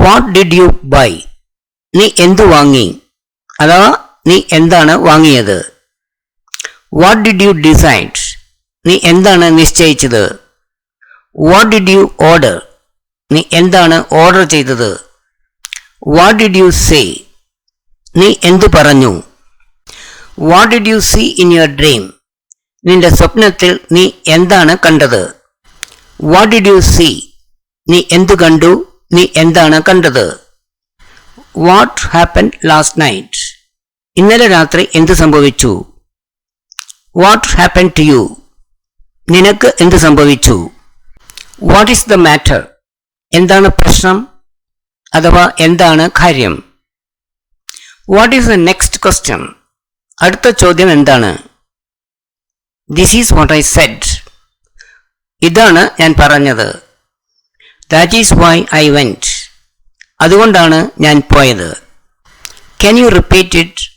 What did U by? നീ എന്തു വാങ്ങി? അഥവാ നീ എന്താണ് വാങ്ങിയത്? What did you decide? നീ എന്താണ് നിശ്ചയിച്ചത്? What did you order? നീ എന്താണ് ഓർഡർ ചെയ്തത്? What did you say? നീ എന്തു പറഞ്ഞു? What did you see in your dream? നിന്റെ സ്വപ്നത്തിൽ നീ എന്താണ് കണ്ടത്? What did you see? നീ എന്തു കണ്ടു? നീ എന്താണ് കണ്ടത്? What happened last night? ഇന്നലെ രാത്രി എന്ത് സംഭവിച്ചു? What happened to you? നിനക്ക് എന്ത് സംഭവിച്ചു? What is the matter? എന്താണ് പ്രശ്നം അഥവാ എന്താണ് കാര്യം? What is the next question? അടുത്ത ചോദ്യം എന്താണ്? This is what I said. ഇതാണ് ഞാൻ പറഞ്ഞത്. That is why I went. അതുകൊണ്ടാണ് ഞാൻ പോയത്. Can you repeat it?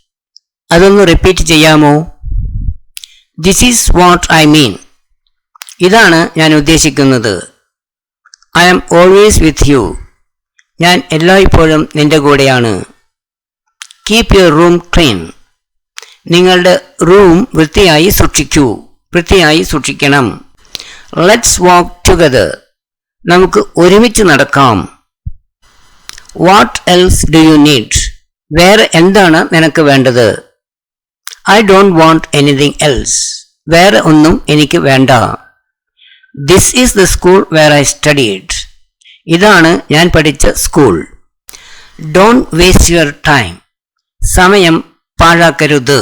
അതൊന്ന് റിപ്പീറ്റ് ചെയ്യാമോ? This is what I mean. ഇതാണ് ഞാൻ ഉദ്ദേശിക്കുന്നത്. I am always with you. ഞാൻ എല്ലായ്പ്പോഴും നിന്റെ കൂടെയാണ്. Keep your room clean. നിങ്ങളുടെ റൂം വൃത്തിയായി സൂക്ഷിക്കൂ. വൃത്തിയായി സൂക്ഷിക്കണം. Let's walk together. നമുക്ക് ഒരുമിച്ച് നടക്കാം. What else do you need? വേറെ എന്താണ് നിനക്ക് വേണ്ടത്? I don't want anything else. വേറെ ഒന്നും എനിക്ക് വേണ്ട. This is the school where I studied. ഇതാണ് ഞാൻ പഠിച്ച school. Don't waste your time. സമയം പാഴാക്കരുത്.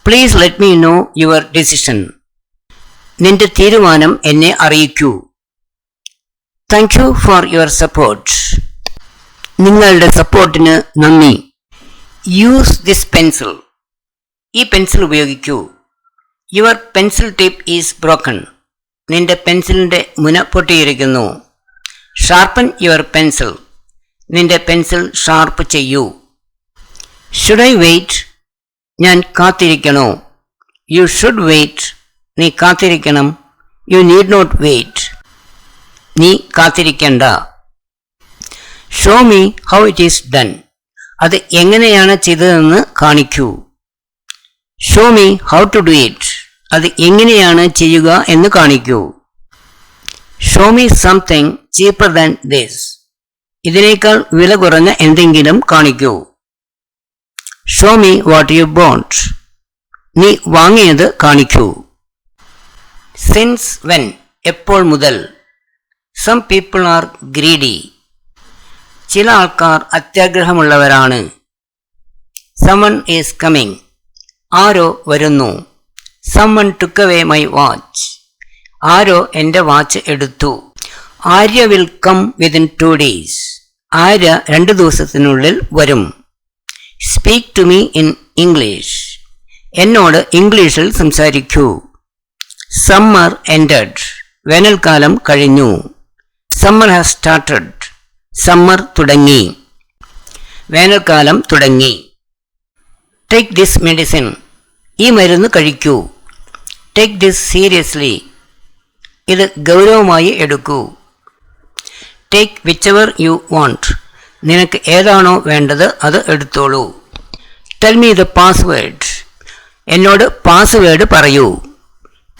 Please let me know your decision. നിന്റെ തീരുമാനം എന്നെ അറിയിക്കൂ. Thank you for your support. നിങ്ങളുടെ സപ്പോർട്ടിന് നന്ദി. Use this pencil. ഈ പെൻസിൽ ഉപയോഗിക്കൂ. Your pencil tip is broken. നിന്റെ പെൻസിലിന്റെ മുന പൊട്ടിയിരിക്കുന്നു. Sharpen your pencil. നിന്റെ പെൻസിൽ ഷാർപ്പ് ചെയ്യൂ. Should I wait? ഞാൻ കാത്തിരിക്കണോ? You should wait. നീ കാത്തിരിക്കണം. You need not wait. നീ കാത്തിരിക്കണ്ട. Show me how it is done. അത് എങ്ങനെയാണ് ചെയ്തതെന്ന് കാണിക്കൂ. Show me how to do it. അത് എങ്ങനെയാണ് ചെയ്യുക എന്ന് കാണിക്കൂ. Show me something cheaper than this. ഇതിനേക്കാൾ വില കുറഞ്ഞ എന്തെങ്കിലും കാണിക്കൂ. Show me what you bought. നീ വാങ്ങിയത് കാണിക്കൂ. Since when. എപ്പോൾ മുതൽ. Some people are greedy. ചില ആൾക്കാർ അത്യാഗ്രഹമുള്ളവരാണ്. Someone is coming. ആരോ വരുന്നു. someone took away my watch. ആരോ എൻ്റെ വാച്ച് എടുത്തു. Arya will come within 2 days. Arya 2 ദിവസത്തിനുള്ളിൽ വരും. Speak to me in English. എന്നോട് ഇംഗ്ലീഷിൽ സംസാരിക്കൂ. Summer ended. വേനൽക്കാലം കഴിഞ്ഞു. Summer has started. സമ്മർ തുടങ്ങി. വേനൽക്കാലം തുടങ്ങി. Take this medicine. ഈ മരുന്ന് കഴിക്കൂ. Take this seriously. ഇത് ഗൗരവമായി എടുക്കൂ. Take whichever you want. നിനക്ക് ഏതാണോ വേണ്ടത് അത് എടുത്തോളൂ. Tell me the password. എന്നോട് പാസ്വേഡ് പറയൂ.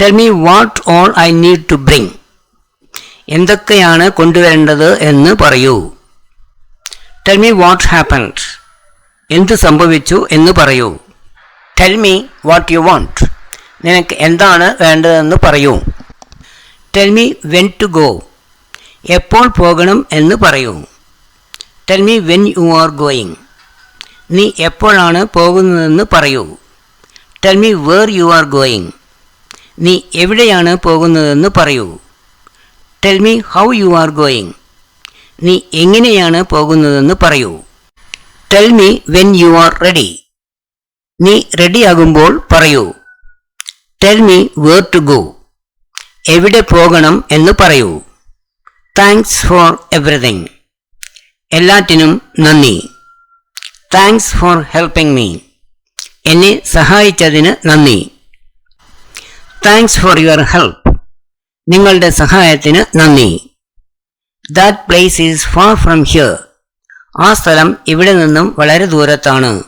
Tell me what all I need to bring. എന്തൊക്കെയാണ് കൊണ്ടുവരേണ്ടത് എന്ന് പറയൂ. Tell me what happened. എന്ത് സംഭവിച്ചു എന്ന് പറയൂ. Tell me what you want. നിനക്ക് എന്താണ് വേണ്ടതെന്ന് പറയൂ. Tell me when to go. എപ്പോൾ പോകണം എന്ന് പറയൂ. Tell me when you are going. നീ എപ്പോഴാണ് പോകുന്നതെന്ന് പറയൂ. Tell me where you are going. നീ എവിടെയാണ് പോകുന്നതെന്ന് പറയൂ. Tell me how you are going. നീ എങ്ങനെയാണ് പോകുന്നതെന്ന് പറയൂ. Tell me when you are ready. നീ റെഡിയാകുമ്പോൾ പറയൂ. Tell me where to go. എവിടെ പോകണം എന്ന് പറയൂ. Thanks for everything. എല്ലാറ്റിനും നന്ദി. Thanks for helping me. എന്നെ സഹായിച്ചതിന് നന്ദി. Thanks for your help. നിങ്ങളുടെ സഹായത്തിന് നന്ദി. That place is far from here. ആ സ്ഥലം ഇവിടെ നിന്നും വളരെ ദൂരത്താണ്.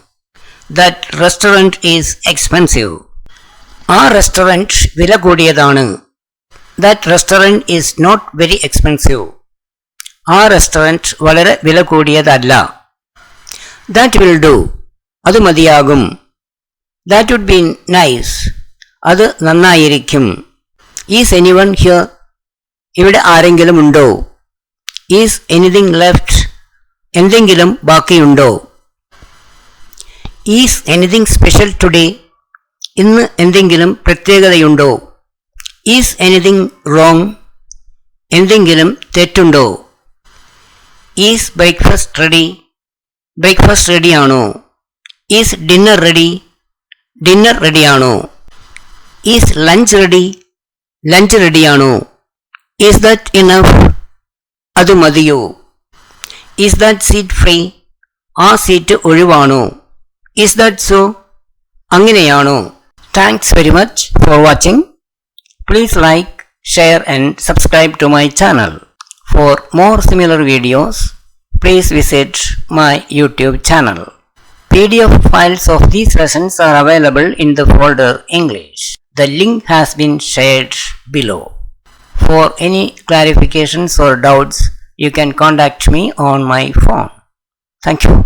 That restaurant is expensive. ആ റെസ്റ്റോറൻറ്റ് വില കൂടിയതാണ്. That restaurant is not very expensive. ആ റെസ്റ്റോറൻറ്റ് വളരെ വില കൂടിയതല്ല. That will do. അത് മതിയാകും. That would be nice. അത് നന്നായിരിക്കും. Is anyone here? ഇവിടെ ആരെങ്കിലും ഉണ്ടോ? Is anything left? എന്തെങ്കിലും ബാക്കിയുണ്ടോ? Is anything special today? ഇന്ന് എന്തെങ്കിലും പ്രത്യേകതയുണ്ടോ? Is anything wrong? എന്തെങ്കിലും തെറ്റുണ്ടോ? Is breakfast ready? ബ്രേക്ക്ഫാസ്റ്റ് റെഡിയാണോ? Is dinner ready? ഡിന്നർ റെഡിയാണോ? Is lunch ready? ലഞ്ച് റെഡിയാണോ? Is that enough? അത് മതിയോ? Is that seat free? ആ സീറ്റ് ഒഴിവാണോ? Is that so? അങ്ങനെയാണോ? Thanks very much for watching. Please like, share and subscribe to my channel. For more similar videos, please visit my YouTube channel. PDF files of these lessons are available in the folder English. The link has been shared below. For any clarifications or doubts, you can contact me on my phone. Thank you.